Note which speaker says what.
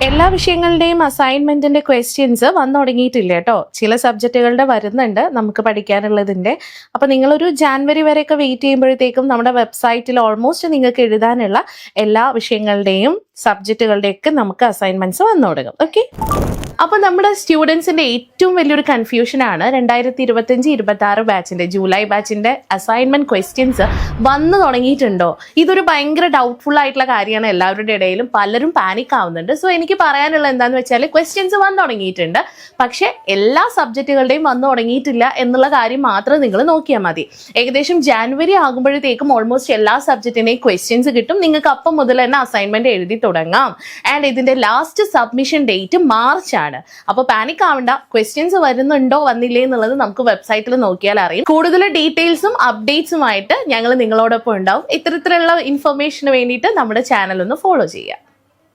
Speaker 1: എല്ലാ വിഷയങ്ങളുടെയും അസൈൻമെന്റിന്റെ ക്വസ്റ്റ്യൻസ് വന്നു തുടങ്ങിയിട്ടില്ല കേട്ടോ. ചില സബ്ജക്റ്റുകളുടെ വരുന്നുണ്ട് നമുക്ക് പഠിക്കാനുള്ളതിന്റെ. അപ്പൊ നിങ്ങളൊരു ജാനുവരി വരെയൊക്കെ വെയിറ്റ് ചെയ്യുമ്പോഴത്തേക്കും നമ്മുടെ വെബ്സൈറ്റിൽ ഓൾമോസ്റ്റ് നിങ്ങൾക്ക് എഴുതാനുള്ള എല്ലാ വിഷയങ്ങളുടെയും സബ്ജക്റ്റുകളുടെയൊക്കെ നമുക്ക് അസൈൻമെന്റ്സ് വന്നു തുടങ്ങും. ഓക്കെ, അപ്പൊ നമ്മുടെ സ്റ്റുഡൻസിന്റെ ഏറ്റവും വലിയൊരു കൺഫ്യൂഷൻ ആണ് 2025-26 ബാച്ചിന്റെ ജൂലൈ ബാച്ചിന്റെ അസൈൻമെന്റ് ക്വസ്റ്റ്യൻസ് വന്നു തുടങ്ങിയിട്ടുണ്ടോ. ഇതൊരു ഭയങ്കര ഡൗട്ട്ഫുൾ ആയിട്ടുള്ള കാര്യമാണ് എല്ലാവരുടെ ഇടയിലും. പലരും പാനിക് ആവുന്നുണ്ട്. സോ എനിക്ക് പറയാനുള്ള എന്താന്ന് വെച്ചാൽ ക്വസ്റ്റ്യൻസ് വന്നു തുടങ്ങിയിട്ടുണ്ട്, പക്ഷെ എല്ലാ സബ്ജക്റ്റുകളുടെയും വന്നു തുടങ്ങിയിട്ടില്ല എന്നുള്ള കാര്യം മാത്രം നിങ്ങൾ നോക്കിയാൽ മതി. ഏകദേശം ജാനുവരി ആകുമ്പോഴത്തേക്കും ഓൾമോസ്റ്റ് എല്ലാ സബ്ജക്റ്റിന്റെയും ക്വസ്റ്റ്യൻസ് കിട്ടും. നിങ്ങൾക്ക് അപ്പം മുതൽ തന്നെ അസൈൻമെന്റ് എഴുതി തുടങ്ങാം. ആൻഡ് ഇതിന്റെ ലാസ്റ്റ് സബ്മിഷൻ ഡേറ്റ് മാർച്ച് ആണ്. അപ്പോൾ പാനിക് ആവണ്ട, ക്വസ്റ്റ്യൻസ് വരുന്നുണ്ടോ വന്നില്ലേ എന്നുള്ളത് നമുക്ക് വെബ്സൈറ്റിൽ നോക്കിയാൽ അറിയും. കൂടുതൽ ഡീറ്റെയിൽസും അപ്ഡേറ്റ്സുമായിട്ട് ഞങ്ങൾ നിങ്ങളോടൊപ്പം ഉണ്ടാവും. ഇത്തരത്തിലുള്ള ഇൻഫർമേഷന് വേണ്ടിയിട്ട് നമ്മുടെ ചാനൽ ഒന്ന് ഫോളോ ചെയ്യുക.